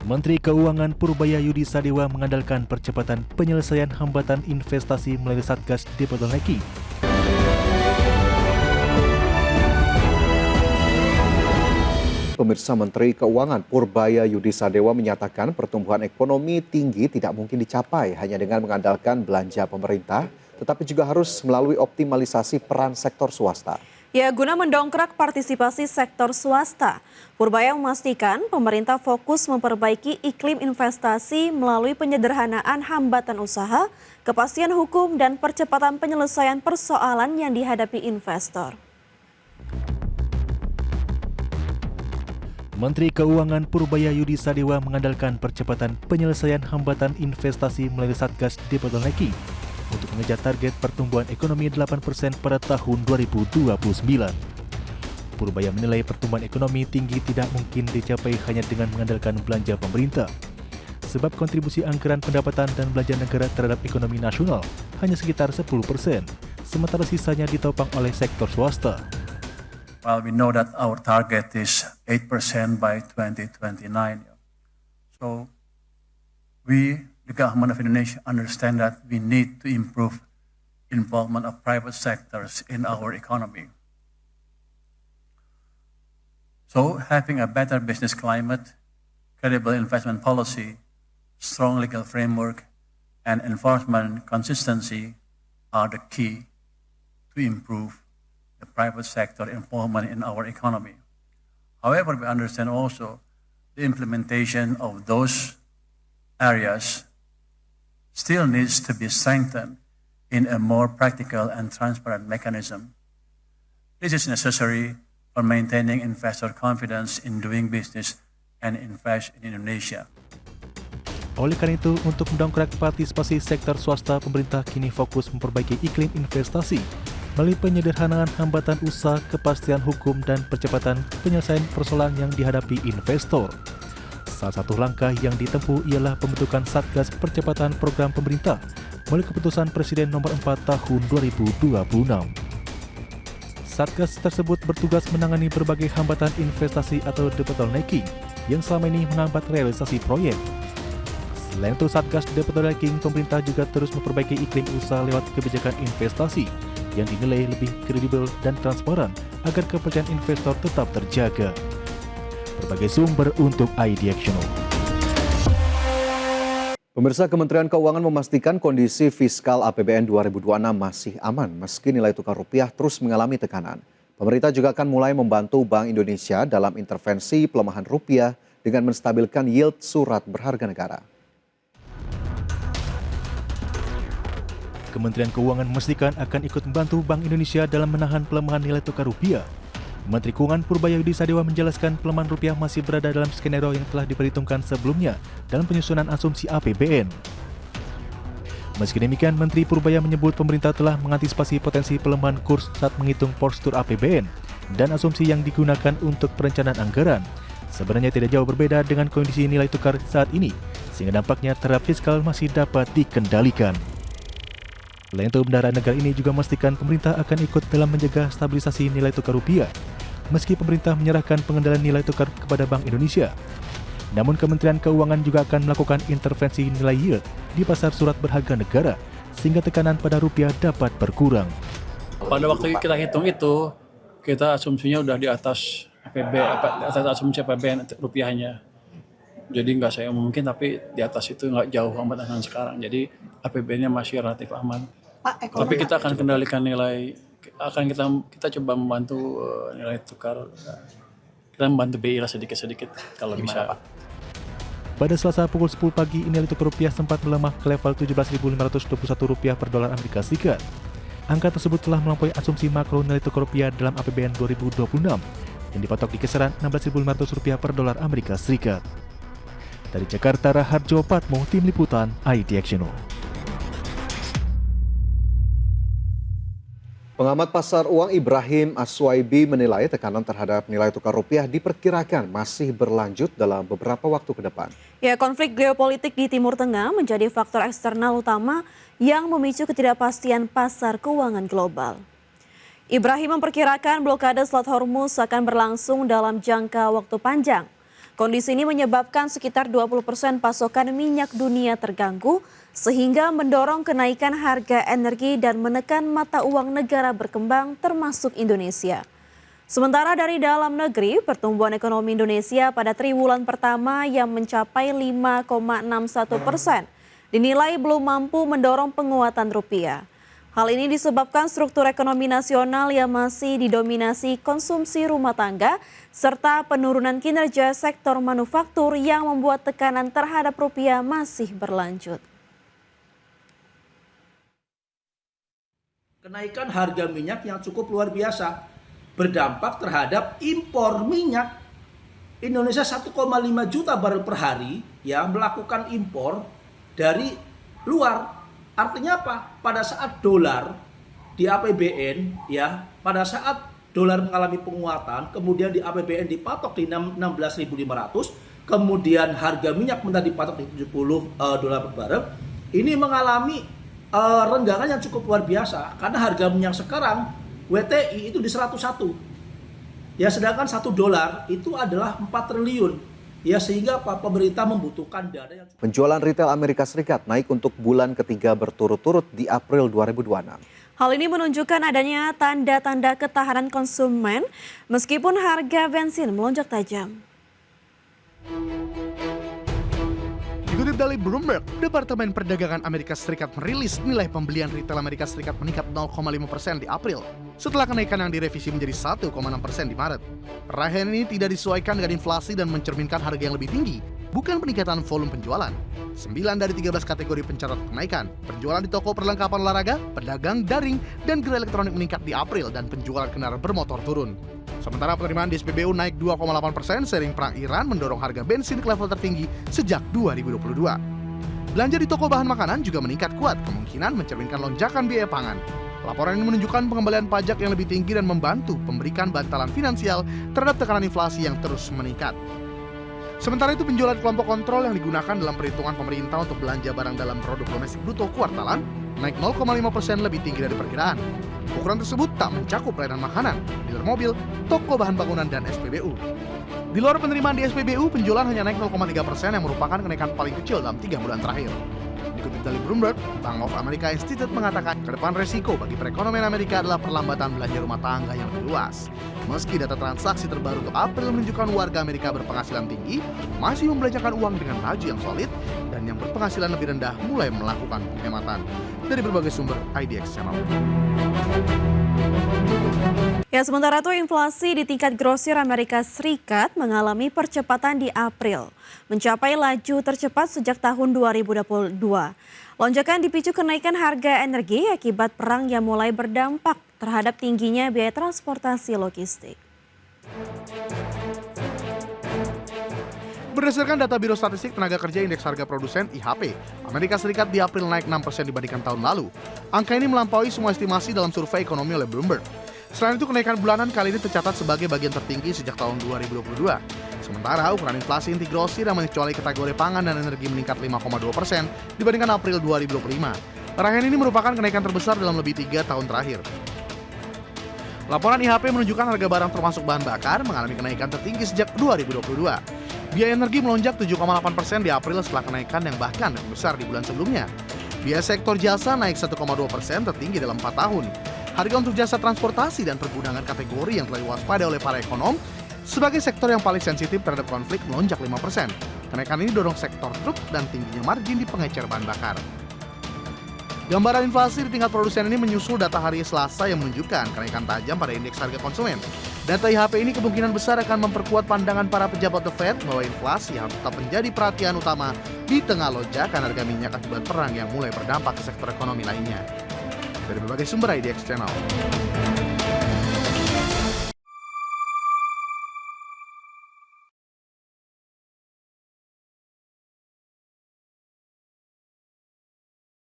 Menteri Keuangan Purbaya Yudi Sadewa mengandalkan percepatan penyelesaian hambatan investasi melalui Satgas Debottlenecking. Pemirsa, Menteri Keuangan Purbaya Yudi Sadewa menyatakan pertumbuhan ekonomi tinggi tidak mungkin dicapai hanya dengan mengandalkan belanja pemerintah, tetapi juga harus melalui optimalisasi peran sektor swasta. Ya, guna mendongkrak partisipasi sektor swasta, Purbaya memastikan pemerintah fokus memperbaiki iklim investasi melalui penyederhanaan hambatan usaha, kepastian hukum, dan percepatan penyelesaian persoalan yang dihadapi investor. Menteri Keuangan Purbaya Yudi Sadewa mengandalkan percepatan penyelesaian hambatan investasi melalui Satgas Debottlenecking untuk mengejar target pertumbuhan ekonomi 8% pada tahun 2029. Purbaya menilai pertumbuhan ekonomi tinggi tidak mungkin dicapai hanya dengan mengandalkan belanja pemerintah, sebab kontribusi anggaran pendapatan dan belanja negara terhadap ekonomi nasional hanya sekitar 10%, sementara sisanya ditopang oleh sektor swasta. Well, we know that our target is 8% by 2029. So the government of Indonesia understand that we need to improve involvement of private sectors in our economy. So having a better business climate, credible investment policy, strong legal framework, and enforcement consistency are the key to improve the private sector involvement in our economy. However, we understand also the implementation of those areas still needs to be strengthened in a more practical and transparent mechanism. This is necessary for maintaining investor confidence in doing business and invest in Indonesia. Oleh karena itu, untuk mendongkrak partisipasi sektor swasta, pemerintah kini fokus memperbaiki iklim investasi melalui penyederhanaan hambatan usaha, kepastian hukum, dan percepatan penyelesaian persoalan yang dihadapi investor. Salah satu langkah yang ditempuh ialah pembentukan Satgas Percepatan Program Pemerintah melalui keputusan Presiden nomor 4 tahun 2026. Satgas tersebut bertugas menangani berbagai hambatan investasi atau debottlenecking yang selama ini menghambat realisasi proyek. Selain itu, Satgas Debottlenecking pemerintah juga terus memperbaiki iklim usaha lewat kebijakan investasi yang dinilai lebih kredibel dan transparan agar kepercayaan investor tetap terjaga. Berbagai sumber untuk iDiactional. Pemirsa, Kementerian Keuangan memastikan kondisi fiskal APBN 2026 masih aman meski nilai tukar rupiah terus mengalami tekanan. Pemerintah juga akan mulai membantu Bank Indonesia dalam intervensi pelemahan rupiah dengan menstabilkan yield surat berharga negara. Kementerian Keuangan memastikan akan ikut membantu Bank Indonesia dalam menahan pelemahan nilai tukar rupiah. Menteri Keuangan Purbaya Yudi Sadewa menjelaskan pelemahan rupiah masih berada dalam skenario yang telah diperhitungkan sebelumnya dalam penyusunan asumsi APBN. Meski demikian, Menteri Purbaya menyebut pemerintah telah mengantisipasi potensi pelemahan kurs saat menghitung postur APBN dan asumsi yang digunakan untuk perencanaan anggaran. Sebenarnya tidak jauh berbeda dengan kondisi nilai tukar saat ini, sehingga dampaknya terhadap fiskal masih dapat dikendalikan. Selain itu, bendahara negara ini juga memastikan pemerintah akan ikut dalam menjaga stabilisasi nilai tukar rupiah, meski pemerintah menyerahkan pengendalian nilai tukar kepada Bank Indonesia. Namun Kementerian Keuangan juga akan melakukan intervensi nilai yield di pasar surat berharga negara, sehingga tekanan pada rupiah dapat berkurang. Pada waktu kita hitung itu, kita asumsinya udah di atas atas asumsi APBN rupiahnya. Jadi nggak saya mungkin, tapi di atas itu nggak jauh amat dengan sekarang. Jadi APBN-nya masih relatif aman. Tapi kita akan kendalikan nilai, kita coba membantu nilai tukar. Kita membantu BI lah sedikit-sedikit kalau bisa. Pada Selasa pukul 10 pagi, nilai tukar rupiah sempat melemah ke level Rp17.521 per dolar Amerika Serikat. Angka tersebut telah melampaui asumsi makro nilai tukar rupiah dalam APBN 2026 yang dipatok di kisaran Rp16.500 per dolar Amerika Serikat. Dari Jakarta, Raharjo Patmo, Tim Liputan, iDiactional. Pengamat pasar uang Ibrahim Aswaibi menilai tekanan terhadap nilai tukar rupiah diperkirakan masih berlanjut dalam beberapa waktu ke depan. Ya, konflik geopolitik di Timur Tengah menjadi faktor eksternal utama yang memicu ketidakpastian pasar keuangan global. Ibrahim memperkirakan blokade Selat Hormuz akan berlangsung dalam jangka waktu panjang. Kondisi ini menyebabkan sekitar 20% pasokan minyak dunia terganggu, sehingga mendorong kenaikan harga energi dan menekan mata uang negara berkembang termasuk Indonesia. Sementara dari dalam negeri, pertumbuhan ekonomi Indonesia pada triwulan pertama yang mencapai 5,61% dinilai belum mampu mendorong penguatan rupiah. Hal ini disebabkan struktur ekonomi nasional yang masih didominasi konsumsi rumah tangga serta penurunan kinerja sektor manufaktur yang membuat tekanan terhadap rupiah masih berlanjut. Kenaikan harga minyak yang cukup luar biasa berdampak terhadap impor minyak. Indonesia 1,5 juta barel per hari ya melakukan impor dari luar. Artinya apa? Pada saat dolar di APBN ya, pada saat dolar mengalami penguatan, kemudian di APBN dipatok di 16.500, kemudian harga minyak mentah dipatok di 70 dolar per barel. Ini mengalami renggangan yang cukup luar biasa karena harga minyak sekarang WTI itu di 101. Ya, sedangkan $1 itu adalah 4 triliun. Ya, sehingga pemerintah membutuhkan dana yang cukup. Penjualan retail Amerika Serikat naik untuk bulan ketiga berturut-turut di April 2026. Hal ini menunjukkan adanya tanda-tanda ketahanan konsumen meskipun harga bensin melonjak tajam. Dikutip dari Bloomberg, Departemen Perdagangan Amerika Serikat merilis nilai pembelian retail Amerika Serikat meningkat 0,5% di April, setelah kenaikan yang direvisi menjadi 1,6% di Maret. Raihan ini tidak disesuaikan dengan inflasi dan mencerminkan harga yang lebih tinggi, bukan peningkatan volume penjualan. 9 dari 13 kategori pencatat kenaikan. Penjualan di toko perlengkapan olahraga, pedagang daring, dan gerai elektronik meningkat di April dan penjualan kendaraan bermotor turun. Sementara penerimaan di SPBU naik 2,8% seiring perang Iran mendorong harga bensin ke level tertinggi sejak 2022. Belanja di toko bahan makanan juga meningkat kuat, kemungkinan mencerminkan lonjakan biaya pangan. Laporan ini menunjukkan pengembalian pajak yang lebih tinggi dan membantu memberikan bantalan finansial terhadap tekanan inflasi yang terus meningkat. Sementara itu penjualan kelompok kontrol yang digunakan dalam perhitungan pemerintah untuk belanja barang dalam produk domestik bruto kuartalan naik 0,5% lebih tinggi dari perkiraan. Ukuran tersebut tak mencakup layanan makanan, dealer mobil, toko bahan bangunan, dan SPBU. Di luar penerimaan di SPBU, penjualan hanya naik 0,3% yang merupakan kenaikan paling kecil dalam 3 bulan terakhir. Dikutip dari Bloomberg, Bank of America Institute mengatakan ke depan resiko bagi perekonomian Amerika adalah perlambatan belanja rumah tangga yang lebih luas. Meski data transaksi terbaru untuk April menunjukkan warga Amerika berpenghasilan tinggi masih membelanjakan uang dengan laju yang solid dan yang berpenghasilan lebih rendah mulai melakukan penghematan. Dari berbagai sumber, IDX Channel. Ya, sementara itu inflasi di tingkat grosir Amerika Serikat mengalami percepatan di April, mencapai laju tercepat sejak tahun 2022. Lonjakan dipicu kenaikan harga energi akibat perang yang mulai berdampak terhadap tingginya biaya transportasi logistik. Berdasarkan data Biro Statistik Tenaga Kerja Indeks Harga Produsen IHP, Amerika Serikat di April naik 6% dibandingkan tahun lalu. Angka ini melampaui semua estimasi dalam survei ekonomi oleh Bloomberg. Selain itu, kenaikan bulanan kali ini tercatat sebagai bagian tertinggi sejak tahun 2022. Sementara ukuran inflasi inti grosir yang mengecuali kategori pangan dan energi meningkat 5,2% dibandingkan April 2025. Raihan ini merupakan kenaikan terbesar dalam lebih 3 tahun terakhir. Laporan IHP menunjukkan harga barang termasuk bahan bakar mengalami kenaikan tertinggi sejak 2022. Biaya energi melonjak 7,8% di April setelah kenaikan yang bahkan lebih besar di bulan sebelumnya. Biaya sektor jasa naik 1,2% tertinggi dalam 4 tahun. Harga untuk jasa transportasi dan pergudangan kategori yang telah diwaspadai oleh para ekonom sebagai sektor yang paling sensitif terhadap konflik melonjak 5%. Kenaikan ini dorong sektor truk dan tingginya margin di pengecer bahan bakar. Gambaran inflasi di tingkat produsen ini menyusul data hari Selasa yang menunjukkan kenaikan tajam pada indeks harga konsumen. Data IHP ini kemungkinan besar akan memperkuat pandangan para pejabat The Fed bahwa inflasi harus tetap menjadi perhatian utama di tengah lonjakan harga minyak akibat perang yang mulai berdampak ke sektor ekonomi lainnya. Dari berbagai sumber IDX Channel.